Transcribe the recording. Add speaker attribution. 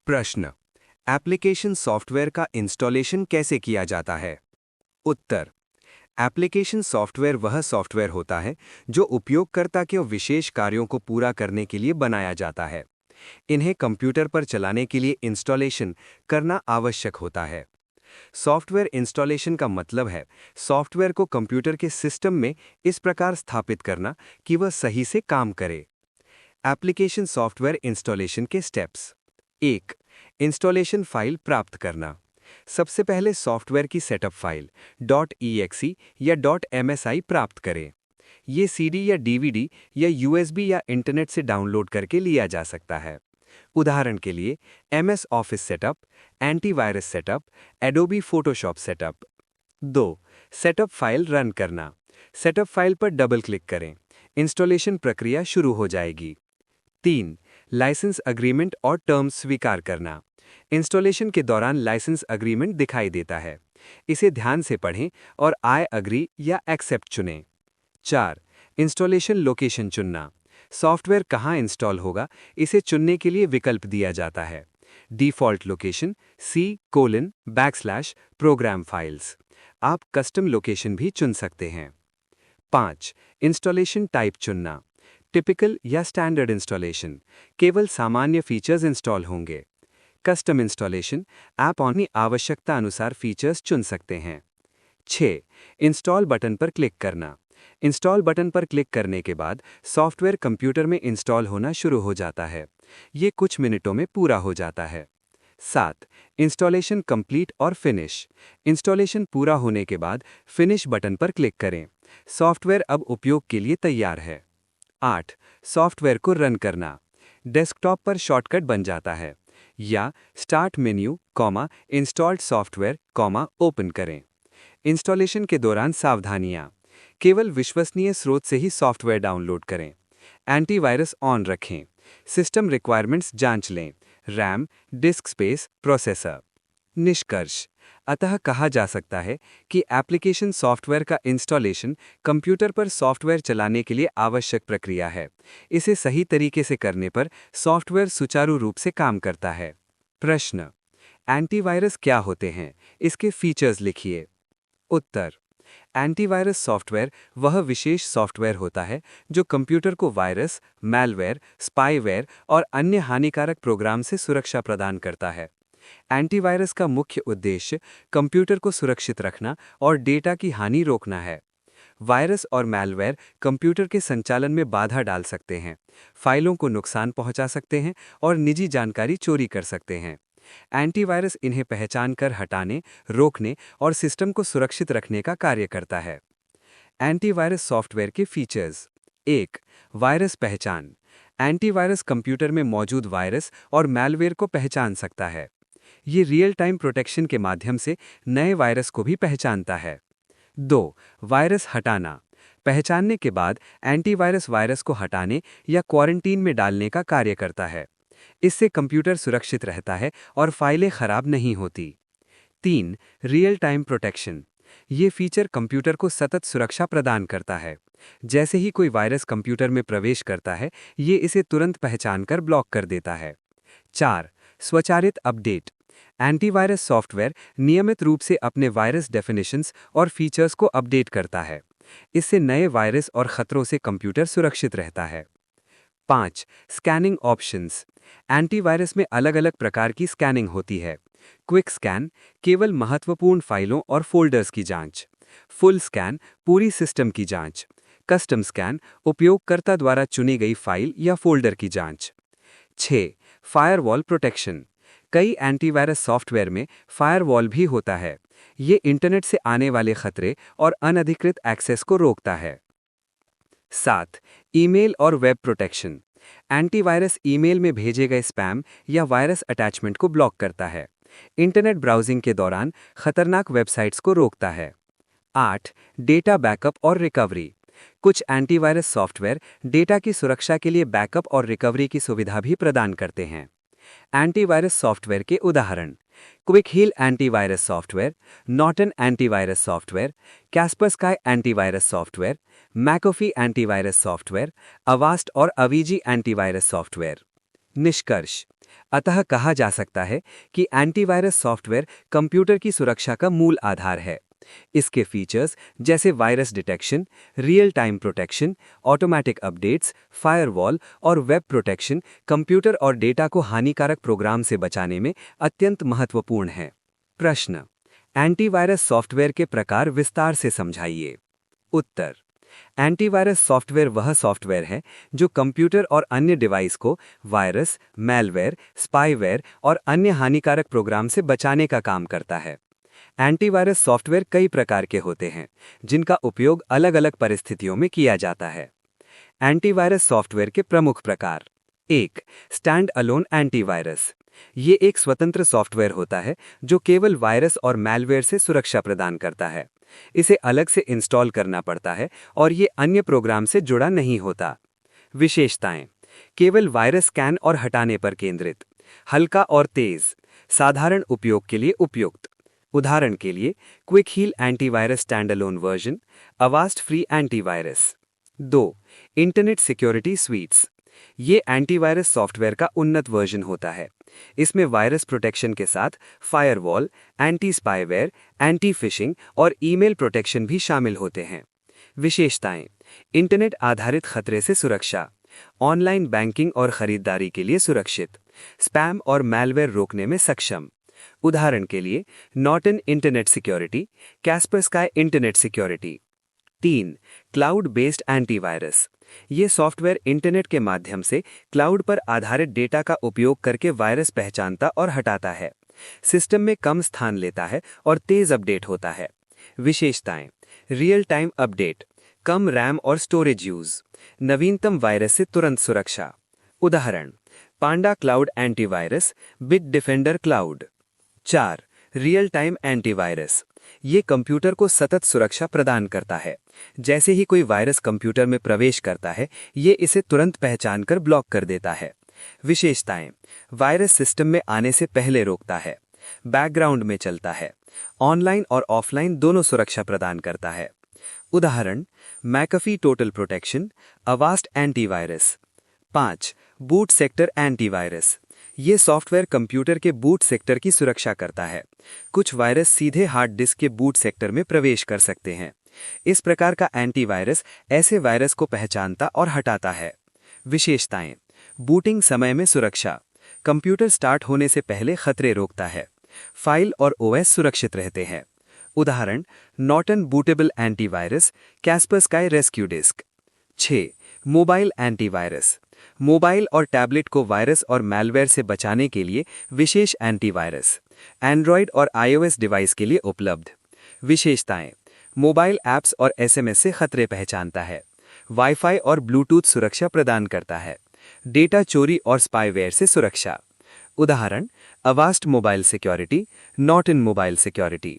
Speaker 1: प्रश्न। Application software का installation कैसे किया जाता है? उत्तर। एप्लीकेशन सॉफ्टवेयर वह सॉफ्टवेयर होता है जो उपयोगकर्ता के विशेष कार्यों को पूरा करने के लिए बनाया जाता है। इन्हें कंप्यूटर पर चलाने के लिए इंस्टॉलेशन करना आवश्यक होता है। सॉफ्टवेयर इंस्टॉलेशन का मतलब है सॉफ्टवेयर को कंप्यूटर के सिस्टम में इस प्रकार स्थापित करना कि वह सही से काम करे। एप्लीकेशन सॉफ्टवेयर इंस्टॉलेशन के स्टेप्स। 1. इंस्टॉलेशन फाइल प्राप्त करना। सबसे पहले सॉफ्टवेयर की सेटअप फाइल .exe या .msi प्राप्त करें। ये सीडी या डीवीडी या यूएसबी या इंटरनेट से डाउनलोड करके लिया जा सकता है। उदाहरण के लिए MS office setup, antivirus setup, Adobe Photoshop setup. 2. Setup file run करना। सेटअप फाइल पर डबल क्लिक करें। इंस्टॉलेशन प्रक्रिया शुरू हो जाएगी। 3. लाइसेंस अग्रीमेंट और टर्म्स स्वीकार करना। इंस्टॉलेशन के दौरान लाइसेंस अग्रीमेंट दिखाई देता है। इसे ध्यान से पढ़ें और आई अग्री या एक्सेप्ट चुनें। 4. इंस्टॉलेशन लोकेशन चुनना। सॉफ्टवेयर कहाँ इंस्टॉल होगा, इसे चुनने के लिए विकल्प दिया जाता है। Default location C:\program files। आप कस्टम लोकेशन भी चुन सकते हैं। 5. इंस्टॉलेशन टाइप चुनना। टिपिकल या स्टैंडर्ड इंस्टॉलेशन, केवल सामान्य फीचर्स इंस्टॉल होंगे। कस्टम इंस्टॉलेशन, आप अपनी आवश्यकता अनुसार फीचर्स चुन सकते हैं। 6. इंस्टॉल बटन पर क्लिक करना। इंस्टॉल बटन पर क्लिक करने के बाद सॉफ्टवेयर कंप्यूटर में इंस्टॉल होना शुरू हो जाता है। ये कुछ मिनटों में पूरा हो जाता है। 7. इंस्टॉलेशन कंप्लीट और फिनिश। इंस्टॉलेशन पूरा होने के बाद फिनिश बटन पर क्लिक करें। सॉफ्टवेयर अब उपयोग के लिए तैयार है। 8. सॉफ्टवेयर को रन करना। डेस्कटॉप पर शॉर्टकट बन जाता है या start menu, installed software, open करें। इंस्टॉलेशन के दौरान सावधानियां। केवल विश्वसनीय स्रोत से ही सॉफ्टवेयर डाउनलोड करें। एंटीवायरस ऑन रखें। सिस्टम रिक्वायरमेंट्स जांच लें। RAM, disc space, processor. निष्कर्ष। अतः कहा जा सकता है कि एप्लीकेशन सॉफ्टवेयर का इंस्टॉलेशन कंप्यूटर पर सॉफ्टवेयर चलाने के लिए आवश्यक प्रक्रिया है। इसे सही तरीके से करने पर सॉफ्टवेयर सुचारू रूप से काम करता है। प्रश्न। एंटीवायरस क्या होते हैं, इसके फीचर्स लिखिए। उत्तर। एंटीवायरस सॉफ्टवेयर वह विशेष सॉफ्टवेयर होता है जो कंप्यूटर को वायरस, मैलवेयर, स्पाईवेयर और अन्य हानिकारक प्रोग्राम से सुरक्षा प्रदान करता है। एंटीवायरस का मुख्य उद्देश्य कंप्यूटर को सुरक्षित रखना और डेटा की हानि रोकना है। वायरस और मैलवेयर कंप्यूटर के संचालन में बाधा डाल सकते हैं, फाइलों को नुकसान पहुंचा सकते हैं और निजी जानकारी चोरी कर सकते हैं। एंटीवायरस इन्हें पहचान कर हटाने, रोकने और सिस्टम को सुरक्षित रखने का कार्य करता है। एंटीवायरस सॉफ्टवेयर के फीचर्स। 1. वायरस पहचान। एंटीवायरस कंप्यूटर में मौजूद वायरस और मैलवेयर को पहचान सकता है। ये रियल टाइम प्रोटेक्शन के माध्यम से नए वायरस को भी पहचानता है। 2. वायरस हटाना। पहचानने के बाद एंटीवायरस वायरस को हटाने या क्वारंटीन में डालने का कार्य करता है। इससे कंप्यूटर सुरक्षित रहता है और फाइलें खराब नहीं होती। 3. Real time protection. ये फीचर कंप्यूटर को सतत सुरक्षा प्रदान करता है। जैसे ही कोई वायरस कंप्यूटर में प्रवेश करता है, ये इसे तुरंत पहचानकर ब्लॉक कर देता है। 4. स्वचालित अपडेट। एंटीवायरस सॉफ्टवेयर नियमित रूप से अपने वायरस डेफिनेशंस और फीचर्स को अपडेट करता है। इससे नए वायरस और खतरों से कंप्यूटर सुरक्षित रहता है। 5. Scanning options. एंटीवायरस में अलग अलग प्रकार की स्कैनिंग होती है। क्विक स्कैन, केवल महत्वपूर्ण फाइलों और फोल्डर्स की जांच। फुल स्कैन, पूरी सिस्टम की जांच। कस्टम स्कैन, उपयोगकर्ता द्वारा चुनी गई फाइल या फोल्डर की जांच। 6. Firewall protection. कई एंटीवायरस सॉफ्टवेयर में फायरवॉल भी होता है। ये इंटरनेट से आने वाले खतरे और अनधिकृत एक्सेस को रोकता है। 7. ईमेल और वेब प्रोटेक्शन। एंटीवायरस ईमेल में भेजे गए स्पैम या वायरस अटैचमेंट को ब्लॉक करता है। इंटरनेट ब्राउजिंग के दौरान खतरनाक वेबसाइट्स को रोकता है। 8. डेटा बैकअप और रिकवरी। कुछ एंटीवायरस सॉफ्टवेयर डेटा की सुरक्षा के लिए बैकअप और रिकवरी की सुविधा भी प्रदान करते हैं। एंटीवायरस सॉफ्टवेयर के उदाहरण: Quick heal antivirus software, Norton antivirus software, Kaspersky antivirus software, McAfee antivirus software, Avast और अवीजी एंटीवायरस सॉफ्टवेयर। निष्कर्ष। अतः कहा जा सकता है कि एंटीवायरस सॉफ्टवेयर कंप्यूटर की सुरक्षा का मूल आधार है। इसके फीचर्स जैसे virus detection, real time protection, automatic updates, firewall और वेब प्रोटेक्शन कंप्यूटर और डेटा को हानिकारक प्रोग्राम से बचाने में अत्यंत महत्वपूर्ण हैं। प्रश्न: एंटीवायरस सॉफ्टवेयर के प्रकार विस्तार से समझाइए। उत्तर: एंटीवायरस सॉफ्टवेयर वह सॉफ्टवेयर है जो कंप्यूटर और अन्य डिवाइस को वायरस, मैलवेयर, स्पाईवेयर और अन्य हानिकारक प्रोग्राम से बचाने का काम करता है। एंटीवायरस सॉफ्टवेयर कई प्रकार के होते हैं, जिनका उपयोग अलग-अलग परिस्थितियों में किया जाता है। एंटीवायरस सॉफ्टवेयर के प्रमुख प्रकार: 1. Stand alone antivirus. ये एक स्वतंत्र सॉफ्टवेयर होता है जो केवल वायरस और मैलवेयर से सुरक्षा प्रदान करता है। इसे अलग से इंस्टॉल करना पड़ता है और ये अन्य प्रोग्राम से जुड़ा नहीं होता। विशेषताएं: केवल वायरस स्कैन और हटाने पर केंद्रित, हल्का और तेज, साधारण उपयोग के लिए उपयुक्त। उदाहरण के लिए quick heal antivirus standalone version, avast free antivirus. 2. Internet security suites. ये एंटीवायरस सॉफ्टवेयर का उन्नत वर्जन होता है। इसमें वायरस प्रोटेक्शन के साथ firewall, anti spyware, anti fishing और ईमेल प्रोटेक्शन भी शामिल होते हैं। विशेषताएं: इंटरनेट आधारित खतरे से सुरक्षा, ऑनलाइन बैंकिंग और खरीदारी के लिए सुरक्षित, स्पैम और मैलवेयर रोकने में सक्षम। उदाहरण के लिए Norton internet security, Kaspersky internet security. 3. Cloud based antivirus. ये सॉफ्टवेयर इंटरनेट के माध्यम से क्लाउड पर आधारित डेटा का उपयोग करके वायरस पहचानता और हटाता है। सिस्टम में कम स्थान लेता है और तेज अपडेट होता है। विशेषताएं: रियल टाइम अपडेट, कम रैम और स्टोरेज यूज, नवीनतम वायरस से तुरंत सुरक्षा। उदाहरण: Panda cloud antivirus, Bitdefender cloud. 4. Real time antivirus. ये कंप्यूटर को सतत सुरक्षा प्रदान करता है। जैसे ही कोई वायरस कंप्यूटर में प्रवेश करता है, ये इसे तुरंत पहचान कर ब्लॉक कर देता है। विशेषताएं: वायरस सिस्टम में आने से पहले रोकता है, बैकग्राउंड में चलता है, ऑनलाइन और ऑफलाइन दोनों सुरक्षा प्रदान करता है। उदाहरण: McAfee total protection, Avast antivirus. 5. Boot sector antivirus. ये सॉफ्टवेयर कंप्यूटर के बूट सेक्टर की सुरक्षा करता है। कुछ वायरस सीधे हार्ड डिस्क के बूट सेक्टर में प्रवेश कर सकते हैं। इस प्रकार का एंटीवायरस ऐसे वायरस को पहचानता और हटाता है। विशेषताएं: बूटिंग समय में सुरक्षा, कंप्यूटर स्टार्ट होने से पहले खतरे रोकता है, फाइल और ओएस सुरक्षित रहते हैं। उदाहरण: Norton bootable antivirus, Kaspersky rescue disk. 6. Mobile antivirus. Mobile और टैबलेट को वायरस और मैलवेयर से बचाने के लिए विशेष एंटीवायरस, एंड्रॉयड और आईओएस डिवाइस के लिए उपलब्ध। विशेषताएं: मोबाइल ऐप्स और एसएमएस से खतरे पहचानता है, वाईफाई और ब्लूटूथ सुरक्षा प्रदान करता है, डेटा चोरी और स्पाईवेयर से सुरक्षा। उदाहरण: Avast mobile security, Norton mobile security.